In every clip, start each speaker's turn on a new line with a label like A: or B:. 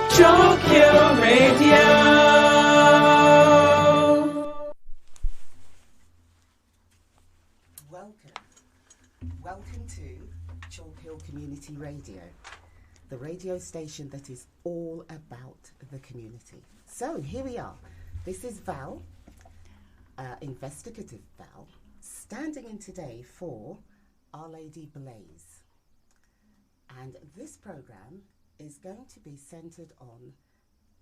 A: Chalkhill Radio. Welcome to Chalkhill Community Radio, the radio station that is all about the community. So here we are. This is Val, investigative Val, standing in today for Our Lady Blaze. And this programme is going to be centred on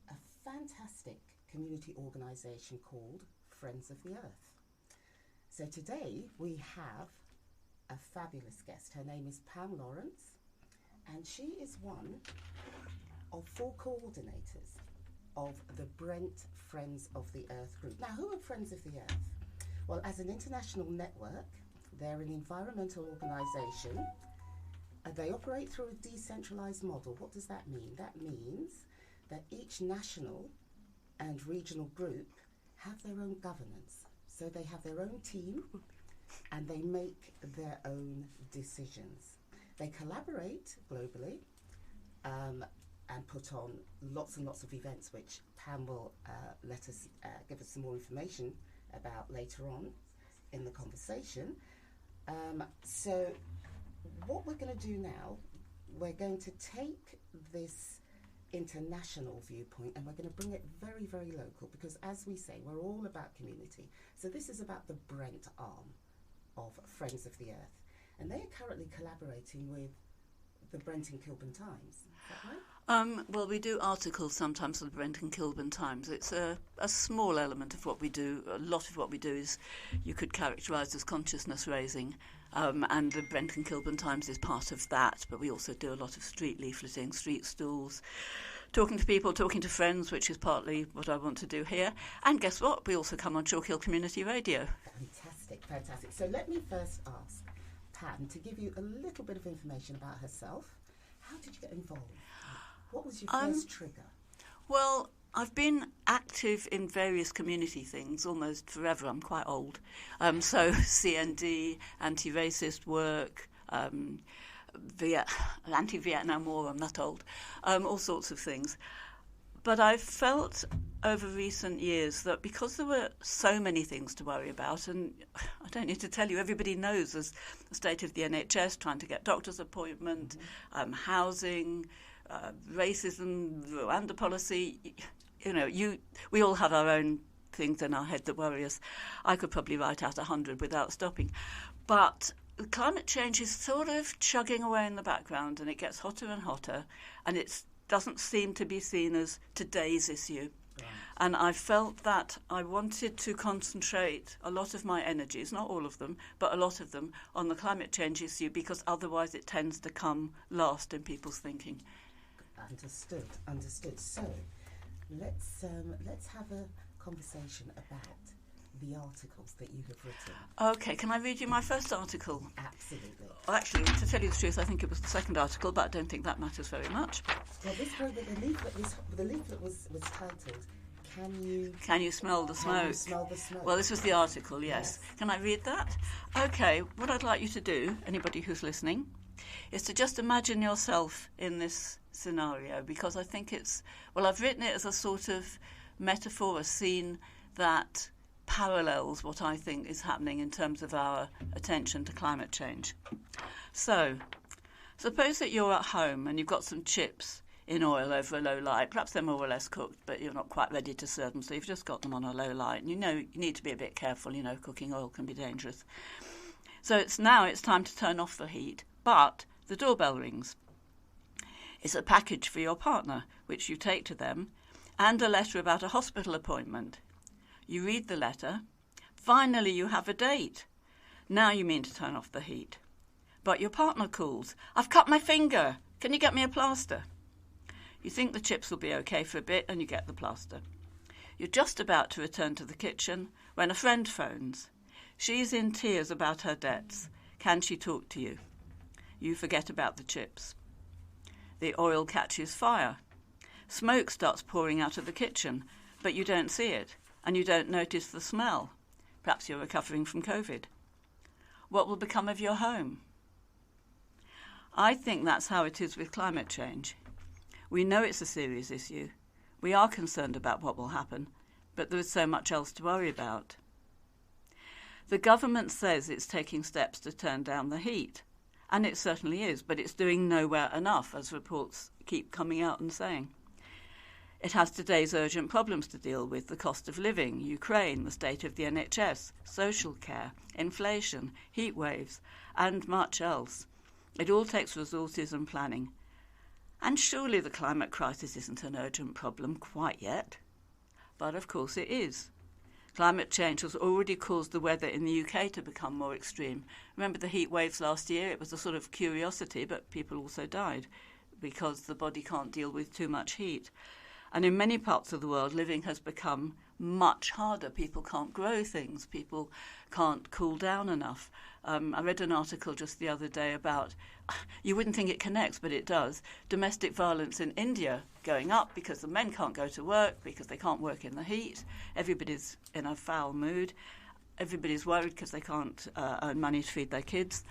A: a fantastic community organisation called Friends of the Earth. So today we have a fabulous guest. Her name is Pam Laurance, and she is one of 4 coordinators of the Brent Friends of the Earth group. Now, who are Friends of the Earth? Well, as an international network, they're an environmental organisation. They operate through a decentralised model. What does that mean? That means that each national and regional group have their own governance. So they have their own team and they make their own decisions. They collaborate globally and put on lots and lots of events, which Pam will give us some more information about later on in the conversation. So what we're going to do now, we're going to take this international viewpoint and we're going to bring it very, very local, because as we say, we're all about community. So this is about the Brent arm of Friends of the Earth. And they are currently collaborating with the Brent and Kilburn Times. Is that right?
B: Well, we do articles sometimes for the Brent and Kilburn Times. It's a small element of what we do. A lot of what we do is you could characterise as consciousness raising, and the Brent and Kilburn Times is part of that. But we also do a lot of street leafleting, street stalls, talking to people, talking to friends, which is partly what I want to do here. And guess what? We also come on Chalkhill Community Radio.
A: Fantastic, fantastic. So let me first ask Pam to give you a little bit of information about herself. How did you get involved? What was your first trigger?
B: Well, I've been active in various community things almost forever. I'm quite old. So CND, anti-racist work, anti-Vietnam War, I'm not old, all sorts of things. But I've felt over recent years that because there were so many things to worry about, and I don't need to tell you, everybody knows there's the state of the NHS, trying to get doctor's appointment, housing, racism, Rwanda policy, we all have our own things in our head that worry us. I could probably write out 100 without stopping. But climate change is sort of chugging away in the background, and it gets hotter and hotter, and it doesn't seem to be seen as today's issue. Right. And I felt that I wanted to concentrate a lot of my energies, not all of them, but a lot of them, on the climate change issue, because otherwise it tends to come last in people's thinking. Understood. So let's have a conversation about the articles that you have written. Okay, can I read you my first article?
A: Absolutely.
B: Well, actually, to tell you the truth, I think it was the second article, but I don't think that matters very much.
A: Well, the leaflet was titled, Can you
B: smell the smoke?
A: Can you smell the smoke?
B: Well, this was the article, yes. Can I read that? Okay, what I'd like you to do, anybody who's listening, is to just imagine yourself in this scenario, because I think I've written it as a sort of metaphor, a scene that parallels what I think is happening in terms of our attention to climate change. So, suppose that you're at home and you've got some chips in oil over a low light. Perhaps they're more or less cooked, but you're not quite ready to serve them, so you've just got them on a low light. And you need to be a bit careful, cooking oil can be dangerous. So it's time to turn off the heat, but the doorbell rings. It's a package for your partner, which you take to them, and a letter about a hospital appointment. You read the letter. Finally, you have a date. Now you mean to turn off the heat. But your partner calls. I've cut my finger. Can you get me a plaster? You think the chips will be okay for a bit, and you get the plaster. You're just about to return to the kitchen when a friend phones. She's in tears about her debts. Can she talk to you? You forget about the chips. The oil catches fire. Smoke starts pouring out of the kitchen, but you don't see it, and you don't notice the smell. Perhaps you're recovering from COVID. What will become of your home? I think that's how it is with climate change. We know it's a serious issue. We are concerned about what will happen, but there is so much else to worry about. The government says it's taking steps to turn down the heat, and it certainly is, but it's doing nowhere enough, as reports keep coming out and saying. It has today's urgent problems to deal with: the cost of living, Ukraine, the state of the NHS, social care, inflation, heat waves, and much else. It all takes resources and planning. And surely the climate crisis isn't an urgent problem quite yet. But of course it is. Climate change has already caused the weather in the UK to become more extreme. Remember the heat waves last year? It was a sort of curiosity, but people also died because the body can't deal with too much heat. And in many parts of the world, living has become much harder. People can't grow things. People can't cool down enough. I read an article just the other day about, you wouldn't think it connects, but it does, domestic violence in India going up because the men can't go to work, because they can't work in the heat. Everybody's in a foul mood. Everybody's worried because they can't earn money to feed their kids.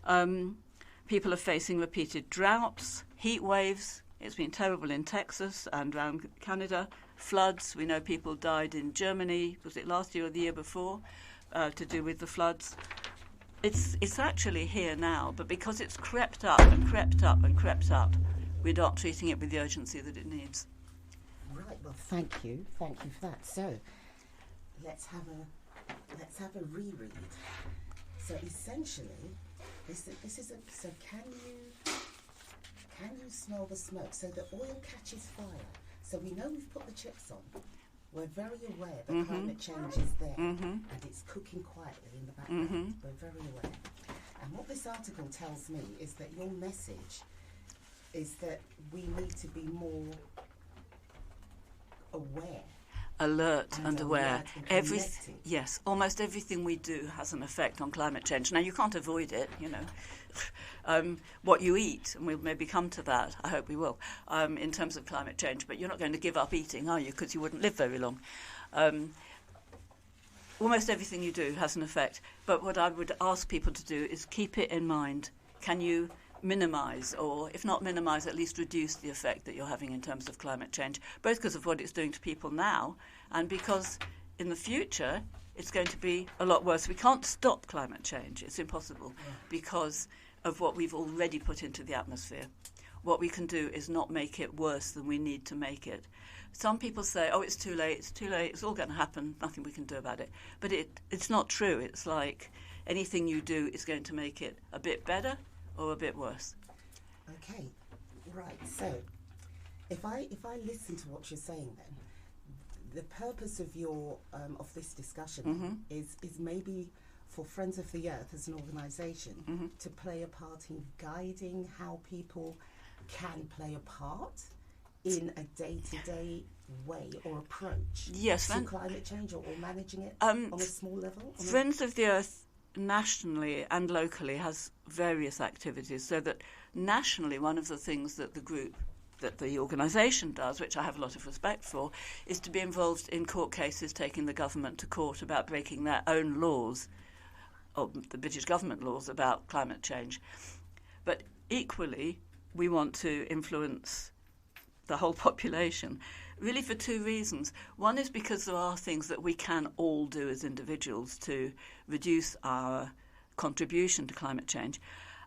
B: People are facing repeated droughts, heat waves. It's been terrible in Texas and around Canada. Floods, we know people died in Germany, was it last year or the year before, to do with the floods. It's actually here now, but because it's crept up and crept up and crept up, we're not treating it with the urgency that it needs.
A: Right, well, thank you for that. So, let's have a reread. So essentially, this is so can you smell the smoke? So the oil catches fire. So we know we've put the chips on. We're very aware that climate change is there and it's cooking quietly in the background. We're very aware. And what this article tells me is that your message is that we need to be more aware.
B: Alert and aware. Yes, almost everything we do has an effect on climate change. Now, you can't avoid it, you know. What you eat, and we'll maybe come to that, I hope we will, in terms of climate change, but you're not going to give up eating, are you? Because you wouldn't live very long. Almost everything you do has an effect, but what I would ask people to do is keep it in mind. Can you minimise, or if not minimise, at least reduce the effect that you're having in terms of climate change, both because of what it's doing to people now and because in the future it's going to be a lot worse. We can't stop climate change. It's impossible because of what we've already put into the atmosphere. What we can do is not make it worse than we need to make it. Some people say, oh, it's too late, it's all going to happen, nothing we can do about it. But it's not true. It's like anything you do is going to make it a bit better or a bit worse.
A: Okay, right. So, if I listen to what you're saying, then the purpose of your of this discussion is maybe for Friends of the Earth as an organisation to play a part in guiding how people can play a part in a day-to-day way or approach to climate change or managing it on a small level.
B: Friends of the Earth nationally and locally has various activities, so that nationally one of the things that the organisation does, which I have a lot of respect for, is to be involved in court cases taking the government to court about breaking their own laws, or the British government laws about climate change. But equally we want to influence the whole population, really for two reasons. One is because there are things that we can all do as individuals to reduce our contribution to climate change,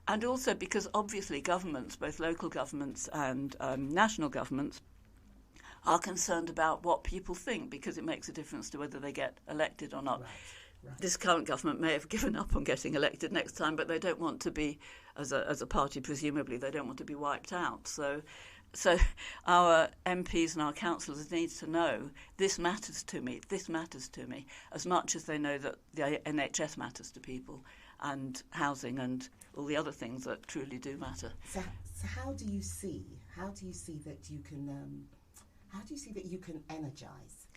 B: and also because obviously governments, both local governments and national governments, are concerned about what people think, because it makes a difference to whether they get elected or not. Right. This current government may have given up on getting elected next time, but they don't want to be, as a party presumably, they don't want to be wiped out. So our MPs and our councillors need to know this matters to me, as much as they know that the NHS matters to people and housing and all the other things that truly do matter.
A: So how do you see that you can energise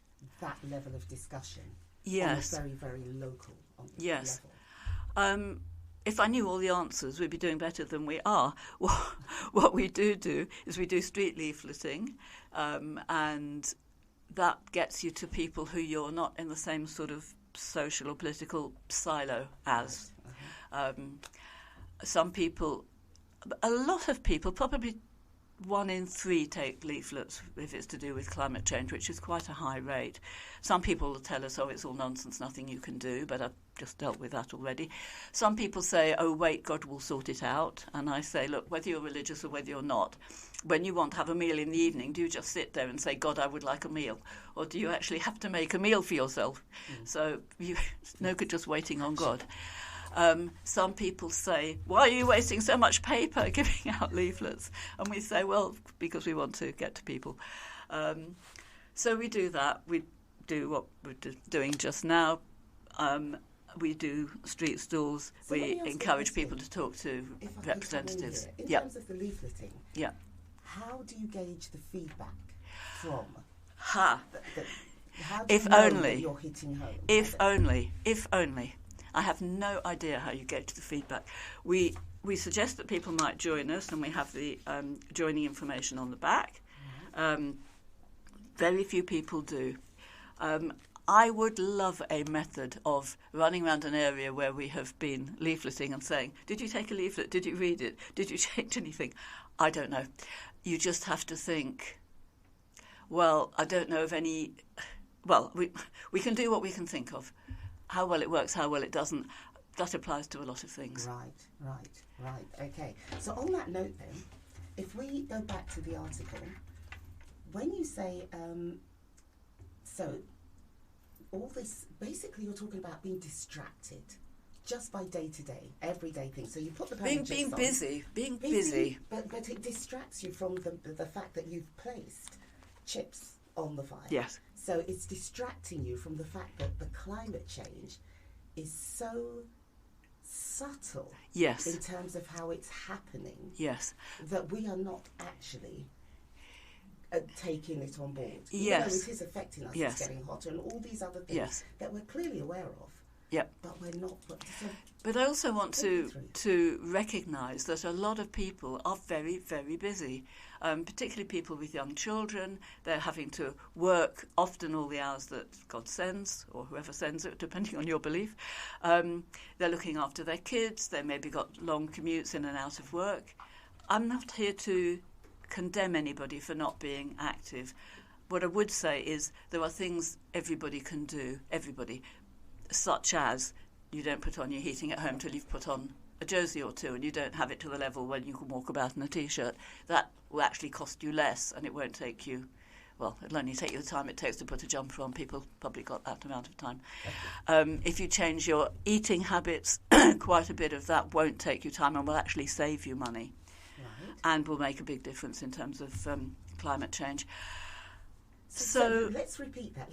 A: that level of discussion?
B: Yes.
A: On a very, very local
B: yes.
A: level?
B: If I knew all the answers, we'd be doing better than we are. What we do is we do street leafleting, and that gets you to people who you're not in the same sort of social or political silo as. Some people a lot of people, probably 1 in 3, take leaflets if it's to do with climate change, which is quite a high rate. Some people will tell us, oh, it's all nonsense, nothing you can do, but I've just dealt with that already. Some people say, oh, wait, God will sort it out. And I say, look, whether you're religious or whether you're not, when you want to have a meal in the evening, do you just sit there and say, God, I would like a meal? Or do you actually have to make a meal for yourself? So it's no good just waiting on God. Some people say, why are you wasting so much paper giving out leaflets? And we say, well, because we want to get to people. So we do that. We do what we're doing just now. We do street stalls.
A: So
B: we encourage people to talk to representatives.
A: In terms of the leafleting,
B: yeah.
A: How do you gauge the feedback from?
B: How
A: do you know that you're hitting home?
B: If only. I have no idea how you get to the feedback. We suggest that people might join us, and we have the joining information on the back. Very few people do. I would love a method of running around an area where we have been leafleting and saying, did you take a leaflet? Did you read it? Did you change anything? I don't know. You just have to think, well, I don't know of any... Well, we can do what we can think of. How well it works, how well it doesn't, that applies to a lot of things.
A: Right. Okay. So on that note then, if we go back to the article, when you say, so all this, basically you're talking about being distracted just by day-to-day, everyday things. So you put the
B: being busy.
A: But it distracts you from the fact that you've placed chips on the fire.
B: Yes.
A: So it's distracting you from the fact that the climate change is so subtle.
B: Yes.
A: In terms of how it's happening.
B: Yes.
A: That we are not actually taking it on board.
B: Yes.
A: Even though it is affecting us,
B: yes.
A: It's getting hotter and all these other things
B: yes.
A: that we're clearly aware of.
B: Yep.
A: But we're not.
B: But I also want to recognise that a lot of people are very, very busy, particularly people with young children. They're having to work often all the hours that God sends, or whoever sends it, depending on your belief. They're looking after their kids. They maybe got long commutes in and out of work. I'm not here to condemn anybody for not being active. What I would say is there are things everybody can do, such as you don't put on your heating at home till you've put on a jersey or two, and you don't have it to the level when you can walk about in a T-shirt. That will actually cost you less, and it won't take you, well, it'll only take you the time it takes to put a jumper on. People probably got that amount of time. If you change your eating habits, quite a bit of that won't take you time and will actually save you money.
A: Right.
B: And will make a big difference in terms of climate change.
A: So let's repeat that.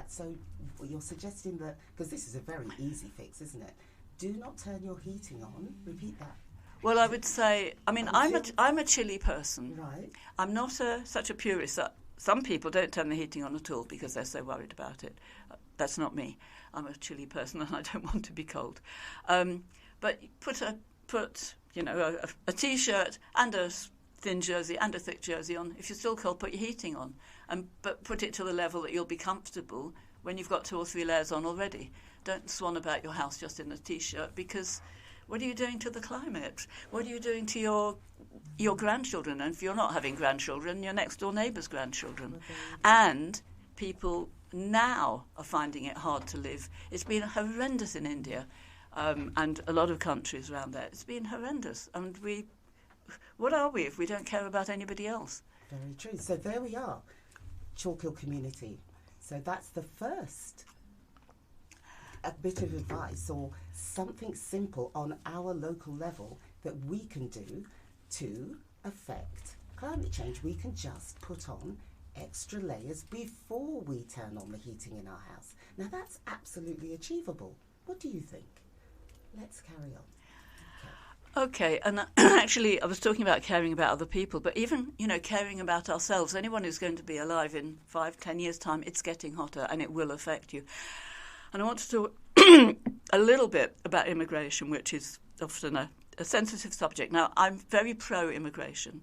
A: So you're suggesting that, because this is a very easy fix, isn't it? Do not turn your heating on. Repeat that.
B: Well, I would say, I mean, I'm a chilly person.
A: Right.
B: I'm not such a purist. Some people don't turn the heating on at all because they're so worried about it. That's not me. I'm a chilly person and I don't want to be cold. But put a T-shirt and a thin jersey and a thick jersey on. If you're still cold, put your heating on, but put it to the level that you'll be comfortable when you've got 2 or 3 layers on already. Don't swan about your house just in a T-shirt, because what are you doing to the climate? What are you doing to your grandchildren? And if you're not having grandchildren, your next door neighbour's grandchildren. Okay. And people now are finding it hard to live. It's been horrendous in India and a lot of countries around there. It's been horrendous, and what are we if we don't care about anybody else?
A: Very true. So there we are, Chalkhill community. So that's the first a bit of advice or something simple on our local level that we can do to affect climate change. We can just put on extra layers before we turn on the heating in our house. Now that's absolutely achievable. What do you think? Let's carry on.
B: Okay, and actually I was talking about caring about other people, but even, caring about ourselves. Anyone who's going to be alive in 5-10 years' time, it's getting hotter and it will affect you. And I want to talk a little bit about immigration, which is often a sensitive subject. Now, I'm very pro-immigration.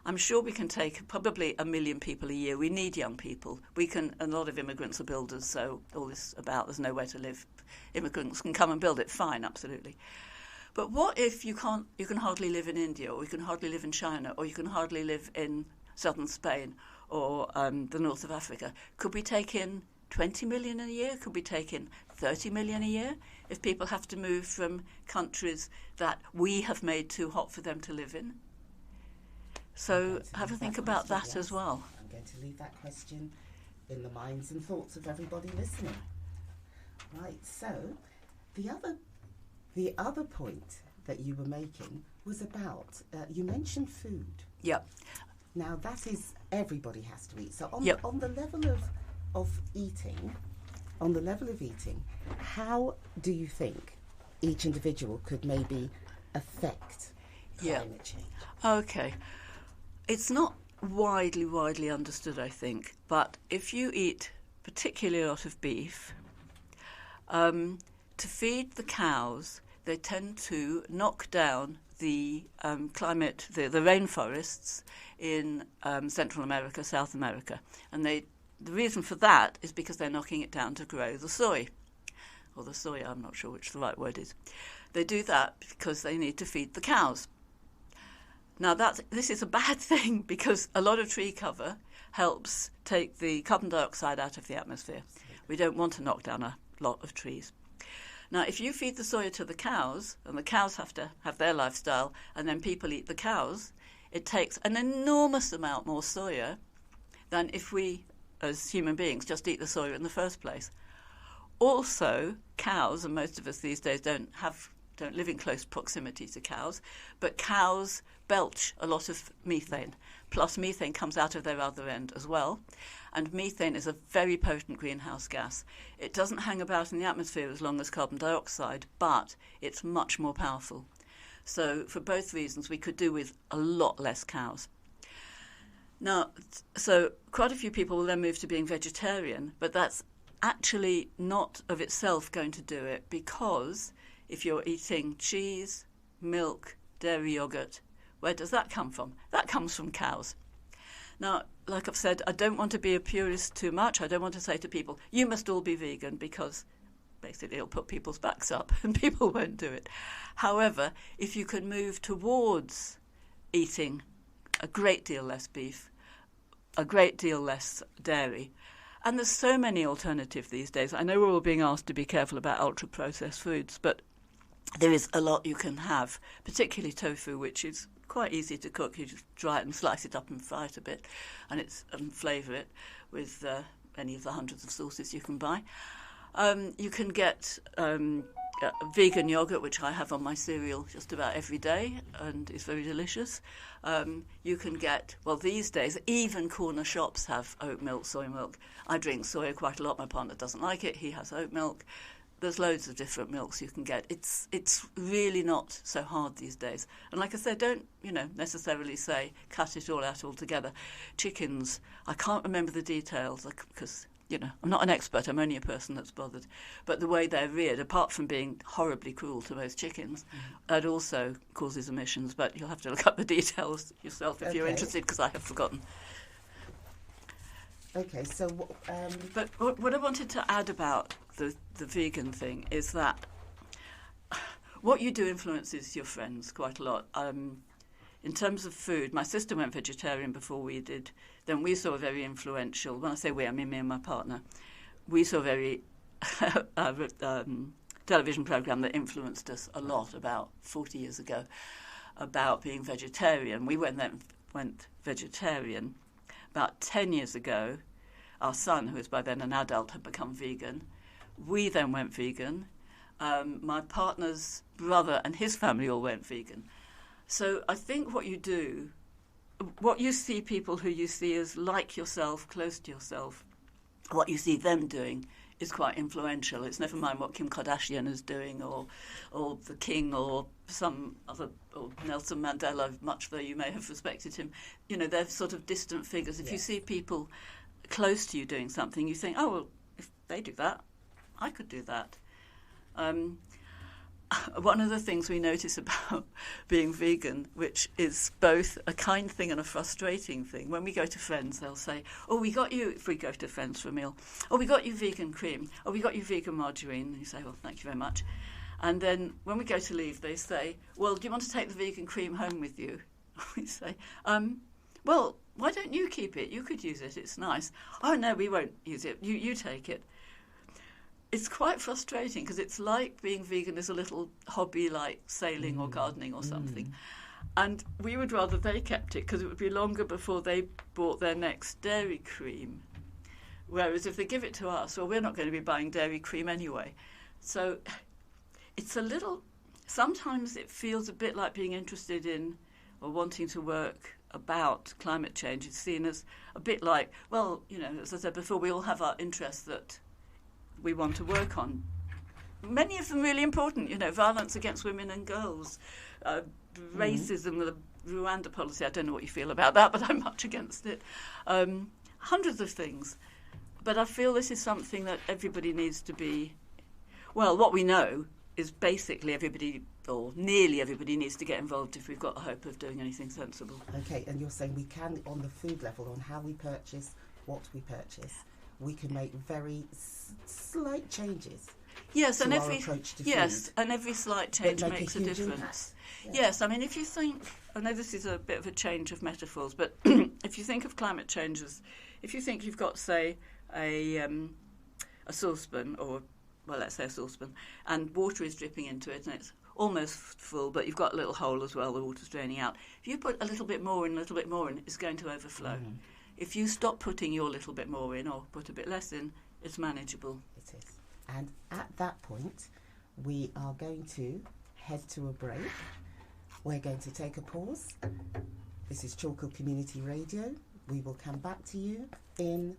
B: I'm sure we can take probably 1 million people a year. We need young people. A lot of immigrants are builders, so all this about there's nowhere to live. Immigrants can come and build it, fine, absolutely. But what if you can hardly live in India, or you can hardly live in China, or you can hardly live in southern Spain or the north of Africa? Could we take in 20 million a year? Could we take in 30 million a year if people have to move from countries that we have made too hot for them to live in? So have a think about that as well.
A: I'm going to leave that question in the minds and thoughts of everybody listening. Right, so the other point that you were making was about, you mentioned food.
B: Yep.
A: Now that is, everybody has to eat. So on the level of eating, how do you think each individual could maybe affect climate change?
B: Okay. It's not widely understood, I think, but if you eat particularly a lot of beef, to feed the cows, they tend to knock down the rainforests in Central America, South America. And the reason for that is because they're knocking it down to grow the soy. Or the soya, I'm not sure which the right word is. They do that because they need to feed the cows. Now, this is a bad thing because a lot of tree cover helps take the carbon dioxide out of the atmosphere. We don't want to knock down a lot of trees. Now, if you feed the soya to the cows, and the cows have to have their lifestyle, and then people eat the cows, it takes an enormous amount more soya than if we, as human beings, just eat the soya in the first place. Also, cows, and most of us these days don't live in close proximity to cows, but cows belch a lot of methane. Plus, methane comes out of their other end as well. And methane is a very potent greenhouse gas. It doesn't hang about in the atmosphere as long as carbon dioxide, but it's much more powerful. So for both reasons, we could do with a lot less cows. Now, so quite a few people will then move to being vegetarian, but that's actually not of itself going to do it, because if you're eating cheese, milk, dairy yogurt, where does that come from? That comes from cows. Now, like I've said, I don't want to be a purist too much. I don't want to say to people, you must all be vegan, because basically it'll put people's backs up and people won't do it. However, if you can move towards eating a great deal less beef, a great deal less dairy, and there's so many alternatives these days. I know we're all being asked to be careful about ultra-processed foods, but there is a lot you can have, particularly tofu, which is quite easy to cook. You just dry it and slice it up and fry it a bit, and flavour it with any of the hundreds of sauces you can buy. You can get vegan yogurt, which I have on my cereal just about every day, and is very delicious. You can get, well, these days, even corner shops have oat milk, soy milk. I drink soya quite a lot. My partner doesn't like it. He has oat milk. There's loads of different milks you can get. It's really not so hard these days. And like I said, don't necessarily say cut it all out altogether. Chickens, I can't remember the details because I'm not an expert. I'm only a person that's bothered. But the way they're reared, apart from being horribly cruel to most chickens, it also causes emissions. But you'll have to look up the details yourself if you're interested, because I have forgotten.
A: Okay, so...
B: But what I wanted to add about the vegan thing is that what you do influences your friends quite a lot. In terms of food, my sister went vegetarian before we did. Then we saw a very influential, when I say we, I mean me and my partner, we saw a very television programme that influenced us a lot about 40 years ago about being vegetarian. We went vegetarian. About 10 years ago, our son, who was by then an adult, had become vegan. We then went vegan. My partner's brother and his family all went vegan. So I think what you do, what you see people who you see as like yourself, close to yourself, what you see them doing is quite influential. It's never mind what Kim Kardashian is doing or the King or some other, or Nelson Mandela, much though you may have respected him. They're sort of distant figures. If you see people close to you doing something, you think, oh, well, if they do that, I could do that. One of the things we notice about being vegan, which is both a kind thing and a frustrating thing, when we go to friends, they'll say, oh, we got you, if we go to friends for a meal, oh, we got you vegan cream, oh, we got you vegan margarine. And you say, well, thank you very much. And then when we go to leave, they say, well, do you want to take the vegan cream home with you? We say, well, why don't you keep it? You could use it. It's nice. Oh, no, we won't use it. You take it. It's quite frustrating because it's like being vegan is a little hobby like sailing or gardening or something. And we would rather they kept it because it would be longer before they bought their next dairy cream. Whereas if they give it to us, well, we're not going to be buying dairy cream anyway. So it's a little... Sometimes it feels a bit like being interested in or wanting to work about climate change. It's seen as a bit like, well, you know, as I said before, we all have our interests that we want to work on. Many of them really important, you know, violence against women and girls, racism, the Rwanda policy, I don't know what you feel about that, but I'm much against it. Hundreds of things. But I feel this is something that everybody needs to be... Well, what we know is basically everybody, or nearly everybody, needs to get involved if we've got a hope of doing anything sensible.
A: Okay, and you're saying we can, on the food level, on how we purchase, what we purchase, we can make very slight changes.
B: Yes, and every
A: approach to
B: yes,
A: food.
B: And every slight change makes a difference.
A: Yeah.
B: Yes, I mean, if you think, I know this is a bit of a change of metaphors, but if you think of climate change as, if you think you've got, say, a saucepan, or, well, let's say a saucepan, and water is dripping into it, and it's almost full, but you've got a little hole as well, the water's draining out. If you put a little bit more in, a little bit more in, it's going to overflow. If you stop putting your little bit more in, or put a bit less in, it's manageable.
A: It is. And at that point, we are going to head to a break. We're going to take a pause. This is Chalkhill Community Radio. We will come back to you in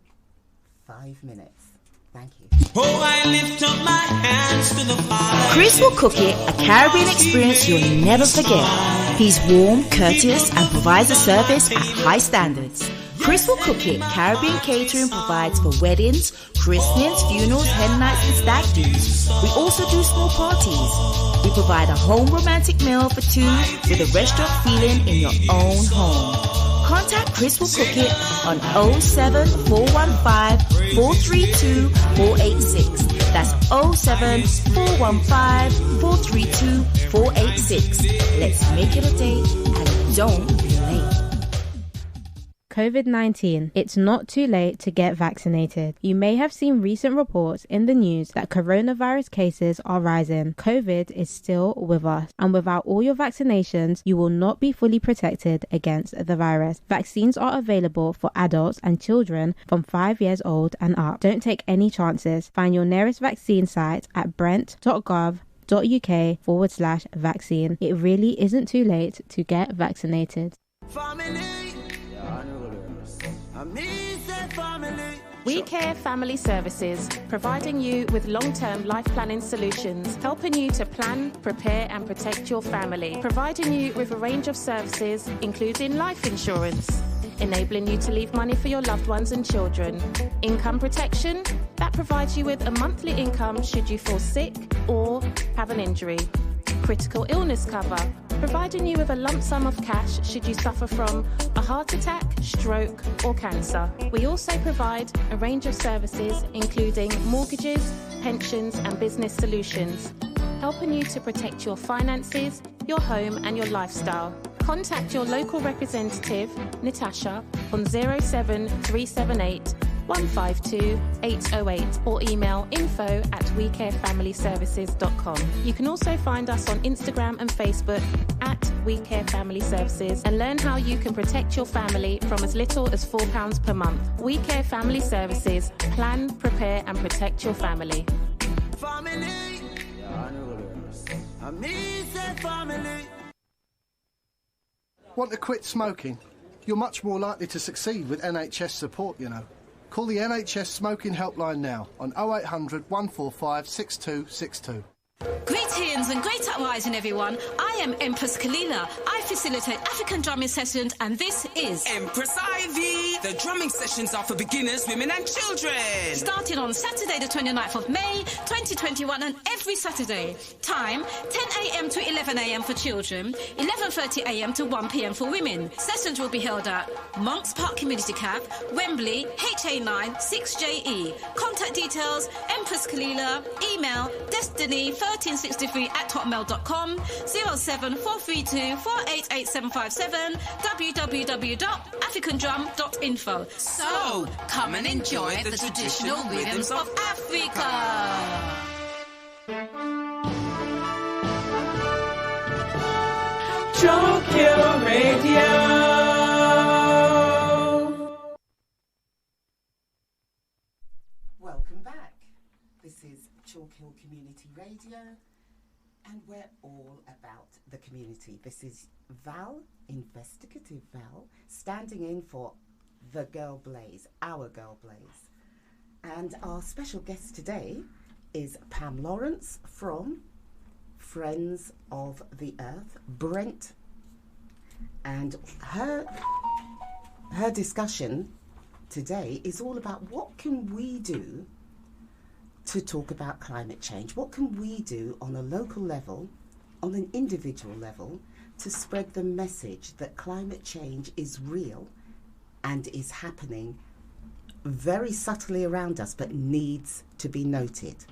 A: 5 minutes. Thank you.
C: Oh, I lift up my hands to the Father.
D: Chris will cook it, a Caribbean experience you'll never forget. He's warm, courteous, and provides a service at high standards. Chris will cook it. Caribbean catering provides for weddings, christenings, funerals, hen nights, and stag do's. We also do small parties. We provide a home romantic meal for two with a restaurant feeling in your own home. Contact Chris will cook it on 07415 432 486. That's 07415 432 486. Let's make it a date and don't be late.
E: COVID-19. It's not too late to get vaccinated. You may have seen recent reports in the news that coronavirus cases are rising. COVID is still with us, and without all your vaccinations, you will not be fully protected against the virus. Vaccines are available for adults and children from 5 years old and up. Don't take any chances. Find your nearest vaccine site at brent.gov.uk/vaccine. It really isn't too late to get vaccinated.
F: We Care Family Services, providing you with long-term life planning solutions, helping you to plan, prepare and protect your family, providing you with a range of services, including life insurance, enabling you to leave money for your loved ones and children, income protection, that provides you with a monthly income should you fall sick or have an injury, critical illness cover, providing you with a lump sum of cash should you suffer from a heart attack, stroke or cancer. We also provide a range of services including mortgages, pensions and business solutions, helping you to protect your finances, your home and your lifestyle. Contact your local representative, Natasha, on 07378 152 808 or email info@wecarefamilyservices.com. You can also find us on Instagram and Facebook at We Care Family Services and learn how you can protect your family from as little as £4 per month. We Care Family Services. Plan, prepare and protect your family.
C: Family. Family.
G: Want to quit smoking? You're much more likely to succeed with NHS support, you know. Call the NHS Smoking Helpline now on 0800 145 6262.
H: Greetings and great uprising, everyone. I am Empress Kalila. I facilitate African drumming sessions, and this is
C: Empress Ivy. The drumming sessions are for beginners, women and children.
H: starting on Saturday the 29th of May 2021 and every Saturday. Time 10 a.m. to 11 a.m. for children, 11:30 a.m. to 1 p.m. for women. Sessions will be held at Monks Park Community Cab, Wembley, HA9 6JE. Contact details Empress Kalila, email destiny1365 africandrum23@hotmail.com, 07432 488757, www.africandrum.info.
C: So, come and enjoy the traditional rhythms of
H: Africa.
I: Chalkhill Radio.
A: Welcome back. This is Chalkhill Community Radio, and we're all about the community. This is Val, investigative Val, standing in for the Girl Blaze, our Girl Blaze. And our special guest today is Pam Laurance from Friends of the Earth, Brent, and her discussion today is all about what can we do to talk about climate change. What can we do on a local level, on an individual level, to spread the message that climate change is real and is happening very subtly around us but needs to be noted.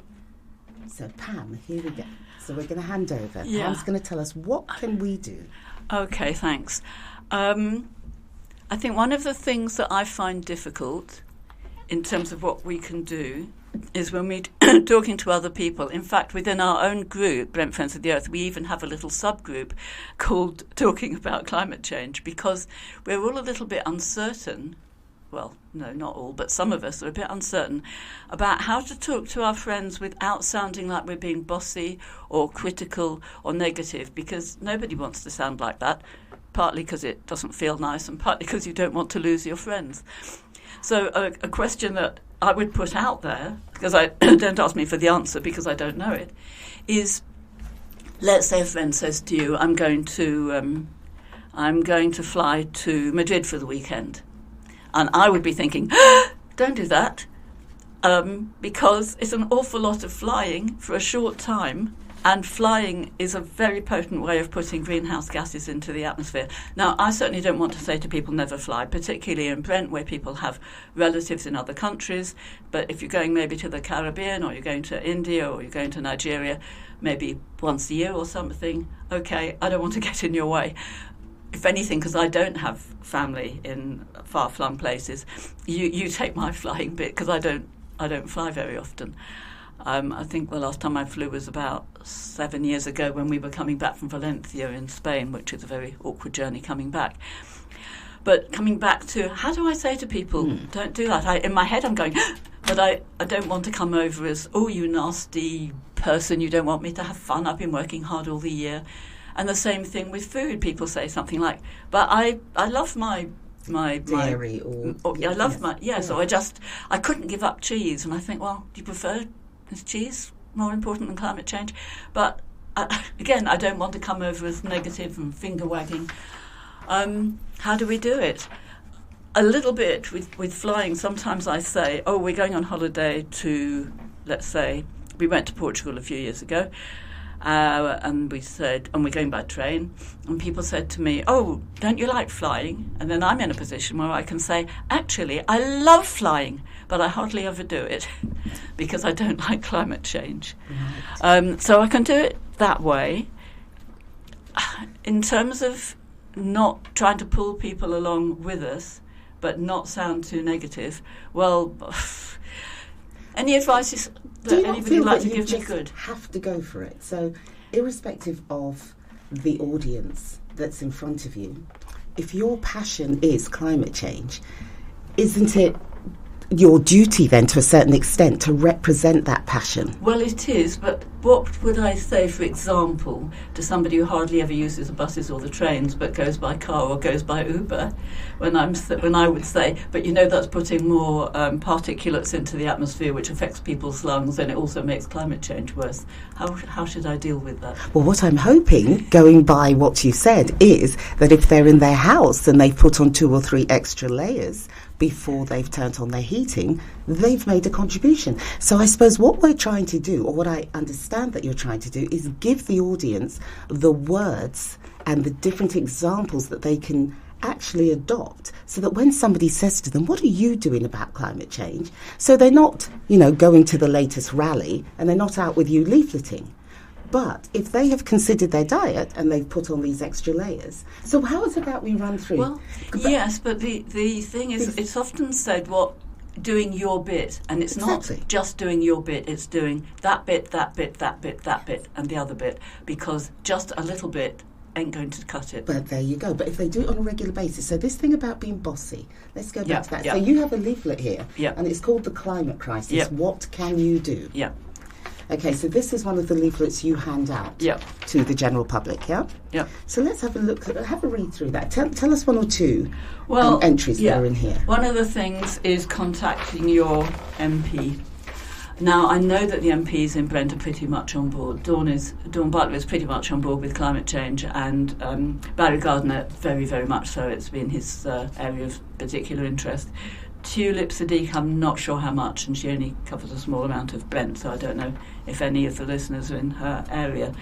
A: So Pam, here we go. So we're going to hand over.
B: Yeah.
A: Pam's going to tell us what can we do. Okay,
B: thanks. I think one of the things that I find difficult in terms of what we can do is when we're talking to other people. In fact, within our own group, Brent Friends of the Earth, we even have a little subgroup called Talking About Climate Change, because we're all a little bit uncertain. Well, no, not all, but some of us are a bit uncertain about how to talk to our friends without sounding like we're being bossy or critical or negative, because nobody wants to sound like that, partly because it doesn't feel nice and partly because you don't want to lose your friends. So a question that I would put out there, because I don't ask me for the answer because I don't know it, is, let's say a friend says to you, I'm going to fly to Madrid for the weekend. And I would be thinking, don't do that, because it's an awful lot of flying for a short time, and flying is a very potent way of putting greenhouse gases into the atmosphere. Now, I certainly don't want to say to people never fly, particularly in Brent, where people have relatives in other countries. But if you're going maybe to the Caribbean, or you're going to India, or you're going to Nigeria, maybe once a year or something, okay, I don't want to get in your way. If anything, because I don't have family in far-flung places, you take my flying bit, because I don't fly very often. I think the last time I flew was about 7 years ago when we were coming back from Valencia in Spain, which is a very awkward journey coming back. But coming back to, how do I say to people, don't do that? In my head I'm going, but I don't want to come over as, oh, you nasty person, you don't want me to have fun, I've been working hard all the year. And the same thing with food. People say something like, but I love my
A: dairy
B: I love my so I couldn't give up cheese. And I think, well, do you prefer, is cheese more important than climate change? But again, I don't want to come over as negative and finger wagging. How do we do it? A little bit with flying. Sometimes I say, oh, we're going on holiday to, let's say, we went to Portugal a few years ago. And we said, and we're going by train, and people said to me, oh, don't you like flying? And then I'm in a position where I can say, actually, I love flying, but I hardly ever do it because I don't like climate change. Right. So I can do it that way. In terms of not trying to pull people along with us, but not sound too negative, well, any advice that anybody would like to give me good?
A: Have to go for it. So, irrespective of the audience that's in front of you, if your passion is climate change, isn't it your duty then, to a certain extent, to represent that passion?
B: Well, it is, but what would I say, for example, to somebody who hardly ever uses the buses or the trains but goes by car or goes by Uber, when I would say, but you know that's putting more particulates into the atmosphere, which affects people's lungs, and it also makes climate change worse. How should I deal with that?
A: Well, what I'm hoping, going by what you said, is that if they're in their house and they've put on 2 or 3 extra layers before they've turned on their heating, they've made a contribution. So I suppose what we're trying to do, or what I understand that you're trying to do, is give the audience the words and the different examples that they can actually adopt, so that when somebody says to them, what are you doing about climate change? So they're not, going to the latest rally and they're not out with you leafleting. But if they have considered their diet and they've put on these extra layers, so how is it that we run through?
B: Well, yes, but the thing is, it's often said doing your bit, and it's not just doing your bit, it's doing that bit, that bit, that bit, that bit, and the other bit, because just a little bit ain't going to cut it.
A: But there you go. But if they do it on a regular basis, so this thing about being bossy, let's go back to that.
B: Yeah.
A: So you have a leaflet here, and it's called The Climate Crisis.
B: Yeah.
A: What can you do?
B: Yeah.
A: Okay, so this is one of the leaflets you hand out to the general public, yeah?
B: Yeah.
A: So let's have a look, have a read through that. Tell us one or two entries that are in here.
B: One of the things is contacting your MP. Now, I know that the MPs in Brent are pretty much on board. Dawn Butler is pretty much on board with climate change, and Barry Gardiner very, very much so. It's been his area of particular interest. Tulip Sadiq, I'm not sure how much, and she only covers a small amount of Brent, so I don't know if any of the listeners are in her area.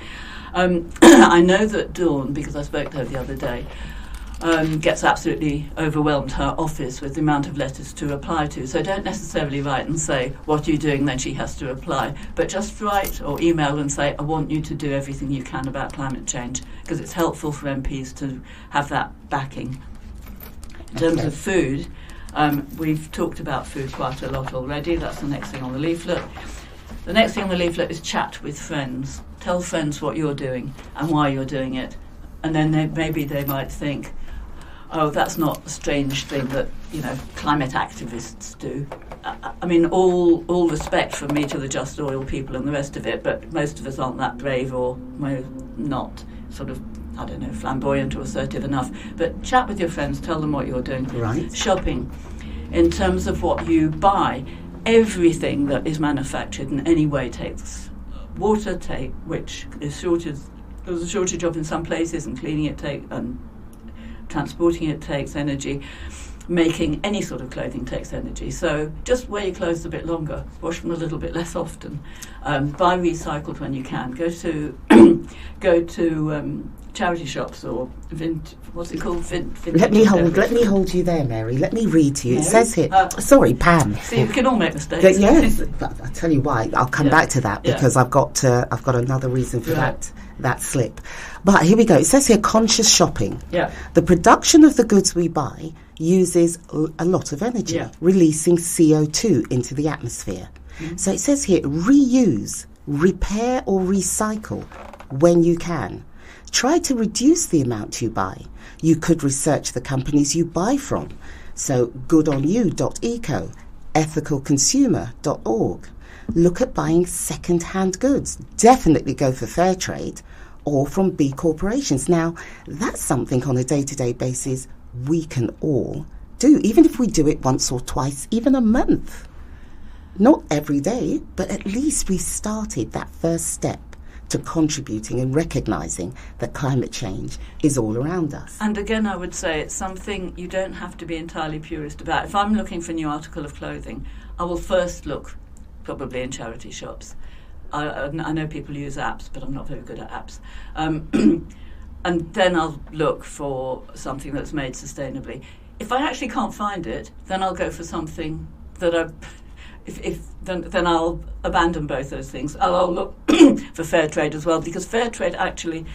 B: I know that Dawn, because I spoke to her the other day, gets absolutely overwhelmed, her office, with the amount of letters to reply to. So don't necessarily write and say, what are you doing, then she has to reply. But just write or email and say, I want you to do everything you can about climate change, because it's helpful for MPs to have that backing. In terms of food, we've talked about food quite a lot already. That's the next thing on the leaflet. The next thing on the leaflet is chat with friends. Tell friends what you're doing and why you're doing it. And then maybe they might think, oh, that's not a strange thing that, climate activists do. I mean, all respect from me to the Just Oil people and the rest of it, but most of us aren't that brave or not sort of, flamboyant or assertive enough. But chat with your friends, tell them what you're doing.
A: Right.
B: Shopping. In terms of what you buy, everything that is manufactured in any way takes water, which is there's a shortage of in some places, and cleaning it and transporting it takes energy. Making any sort of clothing takes energy. So just wear your clothes a bit longer, wash them a little bit less often, buy recycled when you can. Go to charity shops or what's it called?
A: Let me hold you there, Mary. Let me read to you. Mary? It says here. Sorry, Pam.
B: See, we can all make mistakes.
A: Yes, but I'll tell you why. I'll come back to that because I've got another reason for that slip. But here we go. It says here, conscious shopping. Yeah. The production of the goods we buy uses a lot of energy, releasing CO2 into the atmosphere. Mm-hmm. So it says here, reuse, repair or recycle when you can. Try to reduce the amount you buy. You could research the companies you buy from. So goodonyou.eco, ethicalconsumer.org. Look at buying second-hand goods. Definitely go for fair trade or from B corporations. Now, that's something on a day-to-day basis we can all do, even if we do it once or twice, even a month. Not every day, but at least we started that first step to contributing and recognising that climate change is all around us.
B: And again, I would say it's something you don't have to be entirely purist about. If I'm looking for a new article of clothing, I will first look probably in charity shops. I know people use apps, but I'm not very good at apps. And then I'll look for something that's made sustainably. If I actually can't find it, then I'll go for something that then I'll abandon both those things. I'll look for fair trade as well, because fair trade actually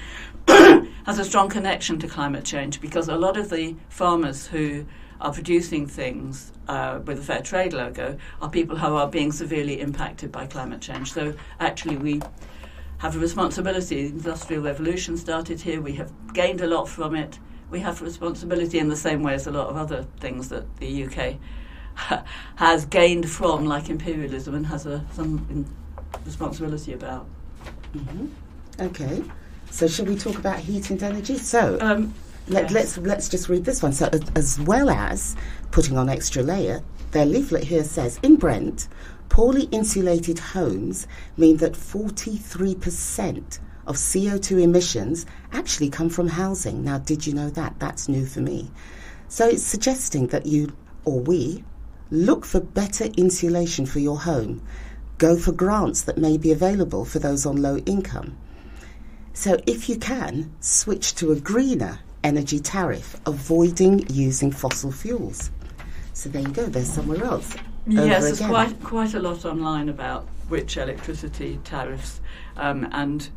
B: has a strong connection to climate change, because a lot of the farmers who are producing things with a fair trade logo are people who are being severely impacted by climate change. So actually we have a responsibility. The Industrial Revolution started here. We have gained a lot from it. We have a responsibility in the same way as a lot of other things that the UK has gained from, like imperialism, and has some responsibility about.
A: Mm-hmm. Okay, so should we talk about heat and energy? So let's just read this one. So as well as putting on extra layer, their leaflet here says, in Brent, poorly insulated homes mean that 43% of CO2 emissions actually come from housing. Now, did you know that? That's new for me. So it's suggesting that you, or we, look for better insulation for your home. Go for grants that may be available for those on low income. So if you can, switch to a greener energy tariff, avoiding using fossil fuels. So there you go, there's somewhere else.
B: Yes, there's quite a lot online about which electricity tariffs and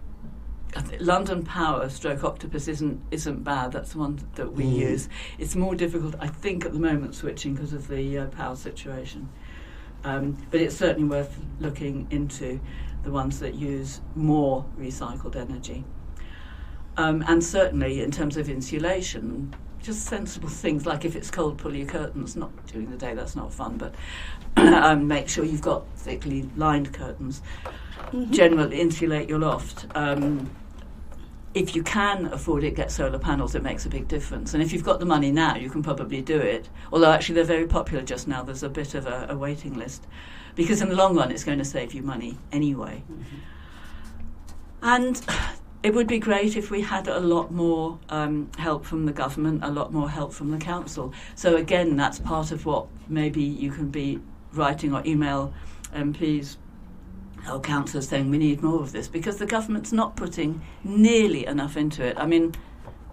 B: London Power / Octopus isn't bad. That's the one that we use. It's more difficult, I think, at the moment switching because of the power situation. But it's certainly worth looking into the ones that use more recycled energy. And certainly in terms of insulation, just sensible things like if it's cold, pull your curtains. Not during the day, that's not fun, but make sure you've got thickly lined curtains. Generally insulate your loft. If you can afford it, get solar panels. It makes a big difference. And if you've got the money now, you can probably do it. Although actually they're very popular just now. There's a bit of a waiting list. Because in the long run, it's going to save you money anyway. And it would be great if we had a lot more help from the government, a lot more help from the council. So again, that's part of what maybe you can be writing or email MPs or councillors saying we need more of this, because the government's not putting nearly enough into it. I mean,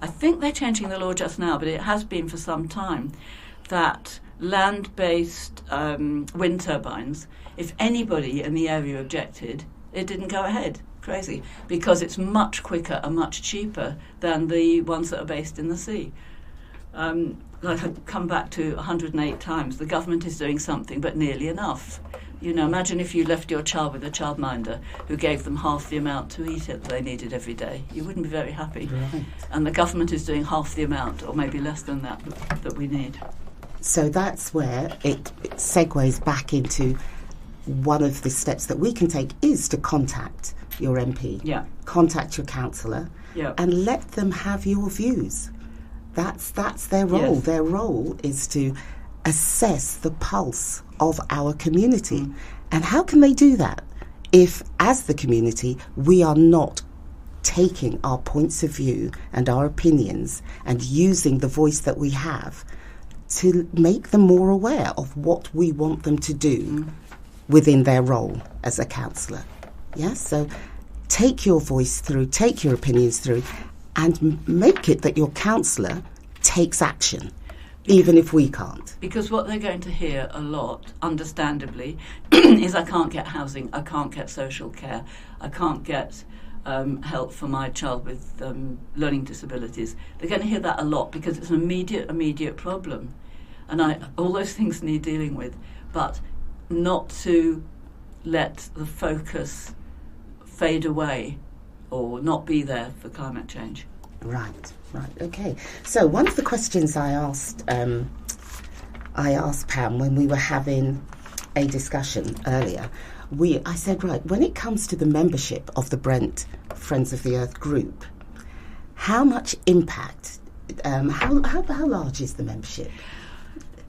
B: I think they're changing the law just now, but it has been for some time, that land-based wind turbines, if anybody in the area objected, it didn't go ahead. Crazy. Because it's much quicker and much cheaper than the ones that are based in the sea. Like I've come back to 108 times, the government is doing something, but nearly enough. You know, imagine if you left your child with a childminder who gave them half the amount to eat it they needed every day. You wouldn't be very happy.
A: Right.
B: And the government is doing half the amount, or maybe less than that we need.
A: So that's where it segues back into one of the steps that we can take is to contact your MP, contact your councillor, and let them have your views. That's their role. Yes. Their role is to assess the pulse of our community. And how can they do that if, as the community, we are not taking our points of view and our opinions and using the voice that we have to make them more aware of what we want them to do within their role as a councillor? Yes, so take your voice through, take your opinions through, and make it that your councillor takes action, even if we can't. Because what they're going to hear a lot, understandably, is I can't get housing, I can't get social care, I can't get help for my child with learning disabilities. They're going to hear that a lot because it's an immediate problem. And all those things need dealing with, but not to let the focus fade away or not be there for climate change. Right, okay. So one of the questions I asked Pam when we were having a discussion earlier, I said, right, when it comes to the membership of the Brent Friends of the Earth group, how much impact, how large is the membership?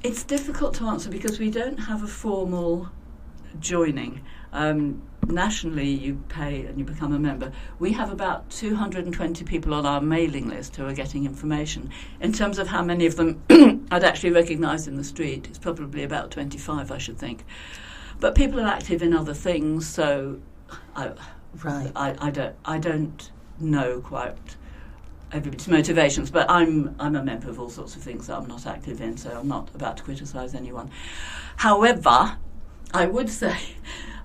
A: It's difficult to answer because we don't have a formal joining. Nationally, you pay and you become a member. We have about 220 people on our mailing list who are getting information. In terms of how many of them I'd actually recognise in the street, it's probably about 25, I should think. But people are active in other things, so I don't know quite everybody's motivations, but I'm a member of all sorts of things that I'm not active in, so I'm not about to criticise anyone. However, I would say,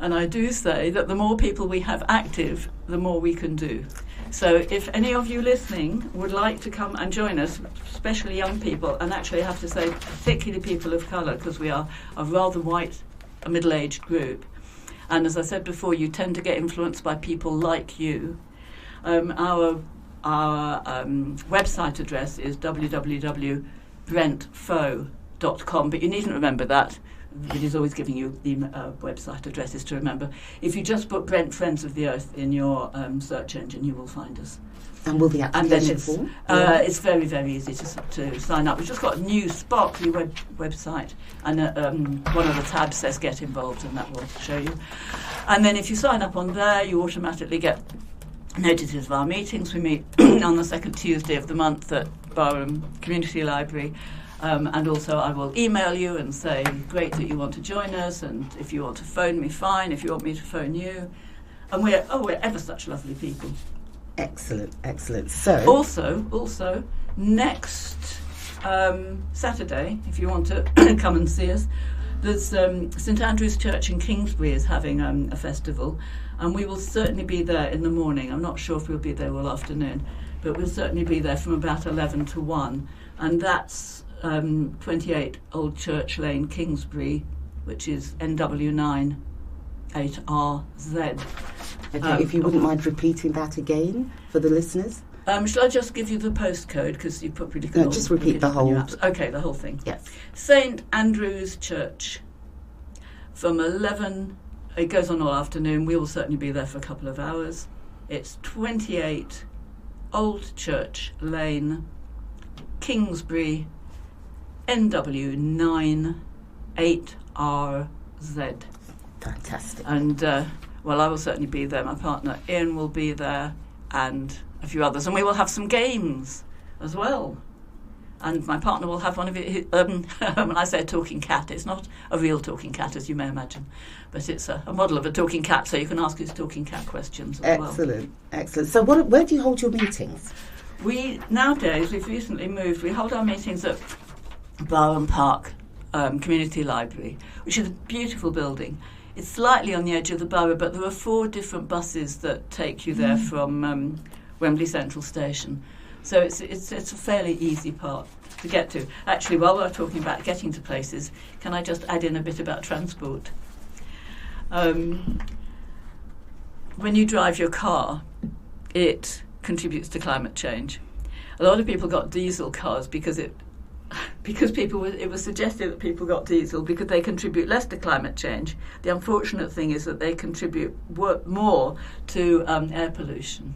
A: and I do say, that the more people we have active, the more we can do. So if any of you listening would like to come and join us, especially young people, and actually I have to say particularly people of colour, because we are a rather white, a middle-aged group, and as I said before, you tend to get influenced by people like you. Our website address is www.brentfo.com, but you needn't remember that. It is always giving you the website addresses to remember. If you just put Brent Friends of the Earth in your search engine, you will find us. And will the application form? It's very, very easy to sign up. We've just got a new sparkly website, and one of the tabs says Get Involved, and that will show you. And then if you sign up on there, you automatically get notices of our meetings. We meet on the second Tuesday of the month at Barham Community Library. And also I will email you and say, great that you want to join us, and if you want to phone me, fine. If you want me to phone you. And we're ever such lovely people. Excellent. So also next Saturday, if you want to come and see us, there's St Andrew's Church in Kingsbury is having a festival,
B: and we will certainly be there in the morning. I'm not sure if we'll be there all afternoon, but we'll certainly be there from about 11 to 1, and that's 28 Old Church Lane, Kingsbury, which is NW9 8RZ.
A: Okay, if you wouldn't mind repeating that again for the listeners.
B: Shall I just give you the postcode, because you probably can.
A: No, just repeat the whole.
B: Okay, the whole thing.
A: Yes.
B: St Andrew's Church. From 11, it goes on all afternoon. We will certainly be there for a couple of hours. It's 28 Old Church Lane, Kingsbury, NW9 8RZ.
A: Fantastic.
B: And well, I will certainly be there. My partner Ian will be there, and a few others, and we will have some games as well. And my partner will have one of it. When I say a talking cat, it's not a real talking cat, as you may imagine, but it's a model of a talking cat, so you can ask his talking cat questions as well.
A: Excellent. So where do you hold your meetings?
B: Nowadays, we've recently moved. We hold our meetings at Barham Park Community Library, which is a beautiful building. It's slightly on the edge of the borough, but there are 4 different buses that take you there from Wembley Central Station. So it's a fairly easy part to get to. Actually, while we're talking about getting to places, can I just add in a bit about transport? When you drive your car, it contributes to climate change. A lot of people got diesel cars because it was suggested that people got diesel because they contribute less to climate change. The unfortunate thing is that they contribute more to air pollution.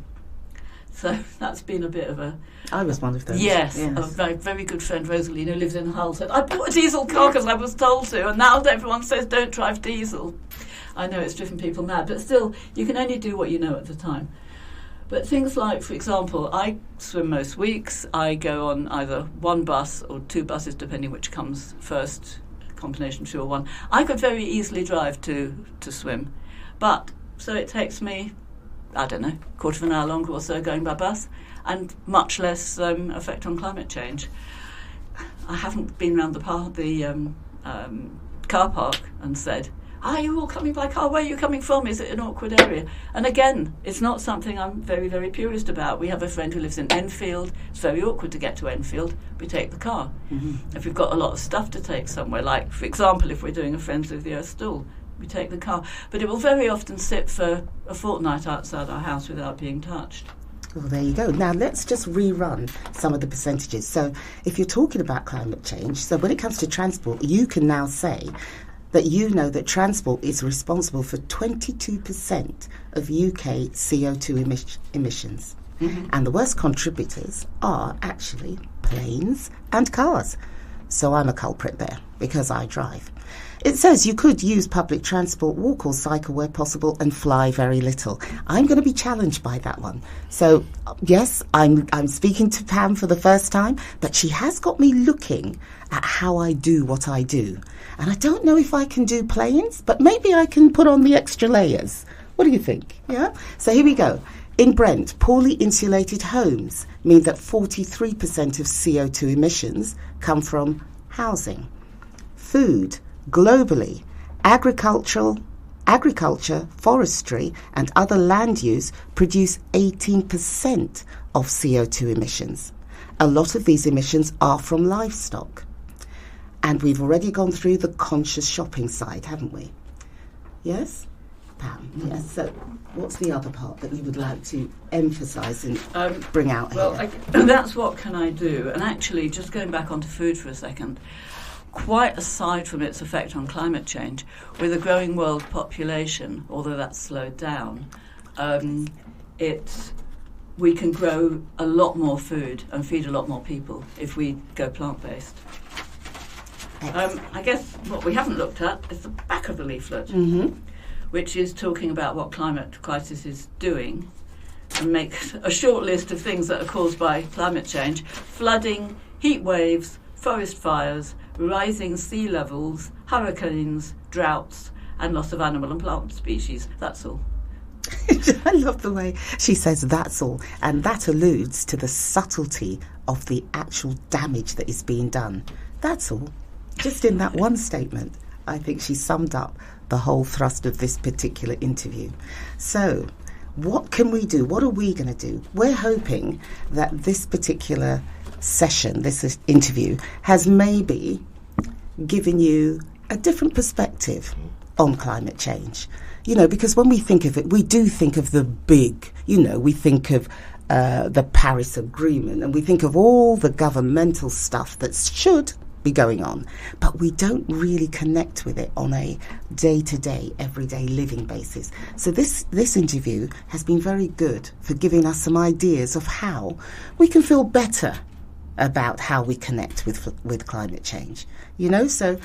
B: So that's been a bit of a...
A: I was one of those.
B: Yes. A very, very good friend, Rosalie, who lives in Hull, said, I bought a diesel car because I was told to, and now everyone says don't drive diesel. I know it's driven people mad, but still, you can only do what you know at the time. But things like, for example, I swim most weeks. I go on either one bus or 2 buses, depending which comes first, combination 2 or 1. I could very easily drive to swim. But, so it takes me, I don't know, quarter of an hour longer or so going by bus, and much less effect on climate change. I haven't been around the car park and said, are you all coming by car? Where are you coming from? Is it an awkward area? And again, it's not something I'm very, very purist about. We have a friend who lives in Enfield. It's very awkward to get to Enfield. We take the car. Mm-hmm. If we've got a lot of stuff to take somewhere, like, for example, if we're doing a Friends of the Earth stall, we take the car. But it will very often sit for a fortnight outside our house without being touched.
A: Well, there you go. Now, let's just rerun some of the percentages. So if you're talking about climate change, so when it comes to transport, you can now say that you know that transport is responsible for 22% of UK CO2 emissions. Mm-hmm. And the worst contributors are actually planes and cars. So I'm a culprit there because I drive. It says you could use public transport, walk or cycle where possible, and fly very little. I'm going to be challenged by that one. So, yes, I'm speaking to Pam for the first time, but she has got me looking at how I do what I do. And I don't know if I can do planes, but maybe I can put on the extra layers. What do you think? Yeah? So here we go. In Brent, poorly insulated homes mean that 43% of CO2 emissions come from housing. Food, globally, agriculture, forestry and other land use produce 18% of CO2 emissions. A lot of these emissions are from livestock. And we've already gone through the conscious shopping side, haven't we? Yes? Pam, yes. So what's the other part that you would like to emphasise and bring out here?
B: Well, that's what can I do. And actually, just going back onto food for a second, quite aside from its effect on climate change, with a growing world population, although that's slowed down, we can grow a lot more food and feed a lot more people if we go plant-based. I guess what we haven't looked at is the back of the leaflet, which is talking about what climate crisis is doing, and make a short list of things that are caused by climate change: flooding, heat waves, forest fires, rising sea levels, hurricanes, droughts, and loss of animal and plant species. That's all.
A: I love the way she says that's all, and that alludes to the subtlety of the actual damage that is being done. That's all. Just in that one statement. I think she summed up the whole thrust of this particular interview. So, what can we do? What are we going to do? We're hoping that this particular session, this interview, has maybe given you a different perspective on climate change. You know, because when we think of it, we do think of the big, we think of the Paris Agreement, and we think of all the governmental stuff that should be going on, but we don't really connect with it on a day-to-day, everyday living basis. So this interview has been very good for giving us some ideas of how we can feel better about how we connect with climate change. So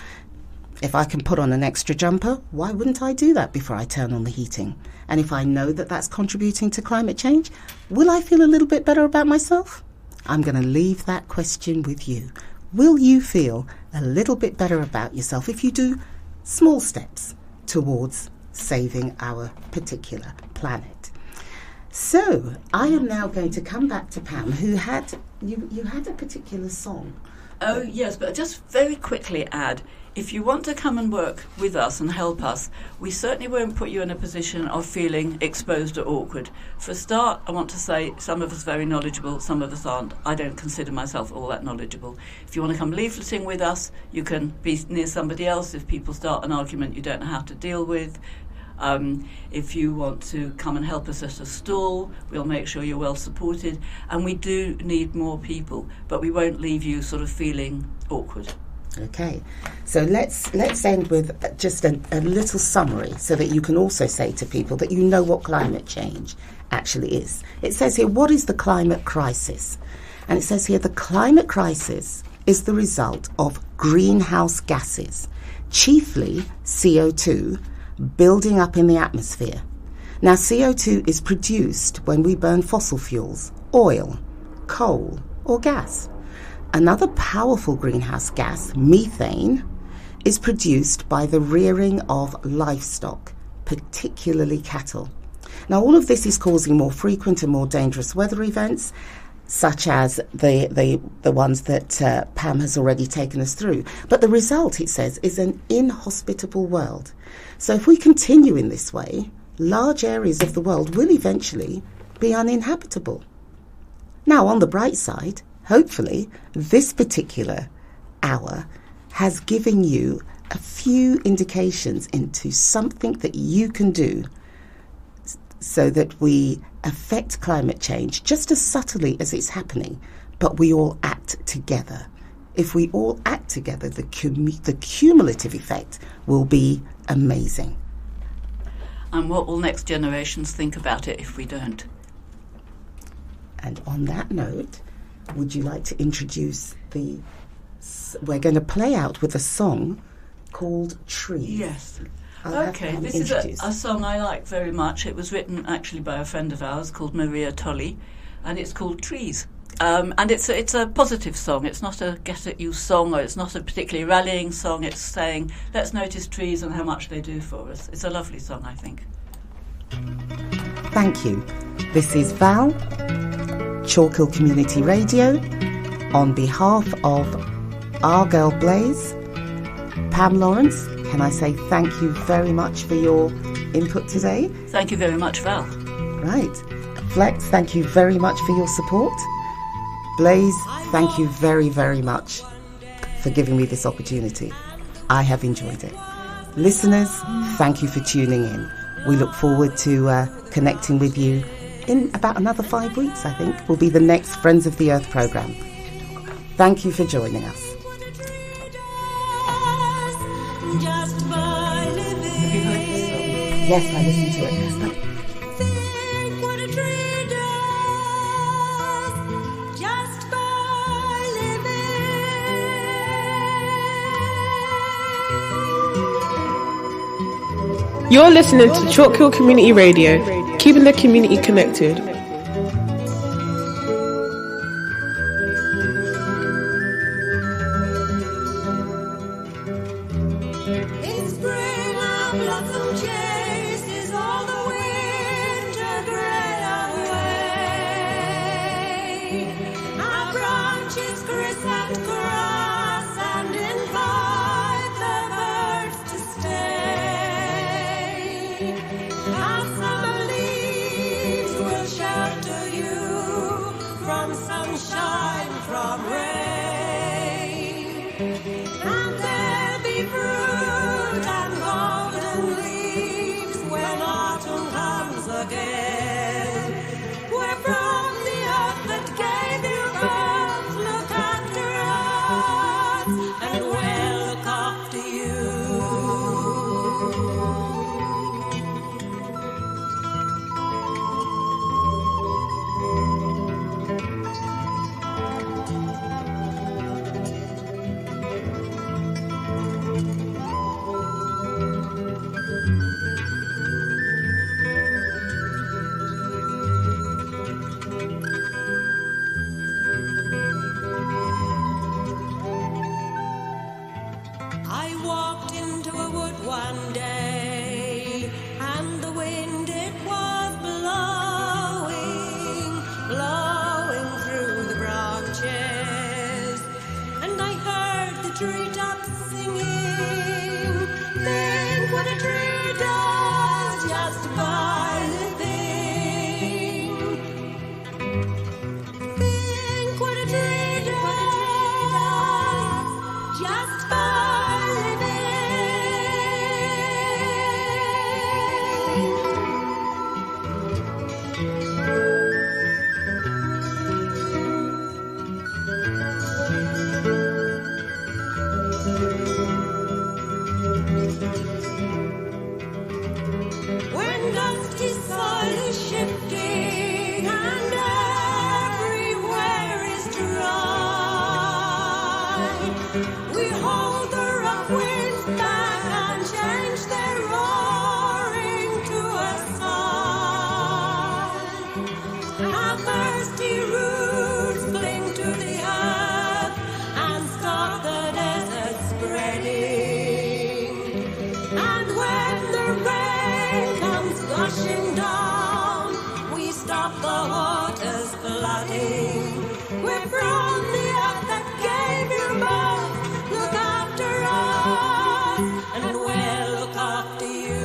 A: if I can put on an extra jumper, why wouldn't I do that before I turn on the heating? And if I know that that's contributing to climate change, will I feel a little bit better about myself? I'm going to leave that question with you. Will you feel a little bit better about yourself if you do small steps towards saving our particular planet? So I am now going to come back to Pam, who had you had a particular song.
B: Oh yes, but just very quickly add, if you want to come and work with us and help us, we certainly won't put you in a position of feeling exposed or awkward. For a start, I want to say some of us are very knowledgeable, some of us aren't. I don't consider myself all that knowledgeable. If you want to come leafleting with us, you can be near somebody else. If people start an argument you don't know how to deal with. If you want to come and help us at a stall, we'll make sure you're well supported. And we do need more people, but we won't leave you sort of feeling awkward.
A: Okay, so let's end with just a little summary so that you can also say to people that you know what climate change actually is. It says here, what is the climate crisis? And it says here, the climate crisis is the result of greenhouse gases, chiefly CO2, building up in the atmosphere. Now, CO2 is produced when we burn fossil fuels, oil, coal, or gas. Another powerful greenhouse gas, methane, is produced by the rearing of livestock, particularly cattle. Now, all of this is causing more frequent and more dangerous weather events, such as the ones that Pam has already taken us through. But the result, it says, is an inhospitable world. So if we continue in this way, large areas of the world will eventually be uninhabitable. Now, on the bright side, hopefully, this particular hour has given you a few indications into something that you can do so that we affect climate change just as subtly as it's happening, but we all act together. If we all act together, the cumulative effect will be amazing.
B: And what will next generations think about it if we don't?
A: And on that note, would you like to introduce we're going to play out with a song called Trees.
B: Yes. Okay, this is a song I like very much. It was written actually by a friend of ours called Maria Tolley, and it's called Trees. And it's a positive song. It's not a get at you song, or it's not a particularly rallying song. It's saying, let's notice trees and how much they do for us. It's a lovely song, I think.
A: Thank you. This is Val, Chalkhill Community Radio, on behalf of our girl Blaze, Pam Laurance. Can I say thank you very much for your input today?
B: Thank you very much, Val.
A: Right. Flex, thank you very much for your support. Blaze, thank you very, very much for giving me this opportunity. I have enjoyed it. Listeners, thank you for tuning in. We look forward to connecting with you in about another 5 weeks, I think, will be the next Friends of the Earth programme. Thank you for joining us. Yes, I listened to it.
I: You're listening to Chalkhill Community Radio, keeping the community connected.
J: Branches crisp and grass and invite the birds to And there'll be fruit and golden leaves when autumn comes again. We're from the earth that gave you birth. Look after us, and we'll look after you. I walked into a wood one day, and the wind it was blowing, blowing through the branches, and I heard the treetops singing. Think what a tree does just by living. Think what a tree does just by when dusty soil is shifting and everywhere is dry, we hold the rough winds back and change their roaring to a sigh. Our thirsty roots cling to the earth and stop the desert spreading. And when the rain comes gushing down, we stop the waters flooding. We're from the earth that gave you birth. Look after us, and we'll look after you.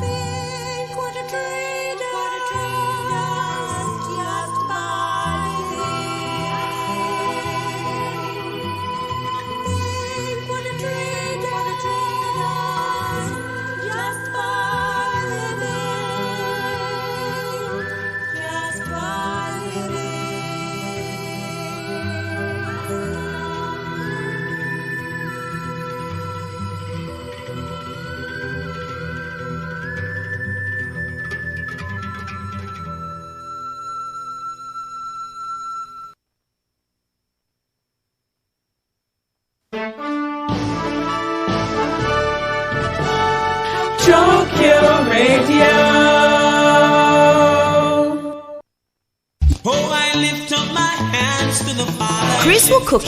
J: Think what a tree does just by living. Think what a tree does just by living. Just by living.
I: Chalkhill Radio.
C: Oh, I lift up my hands to the Father.
D: Chris will cook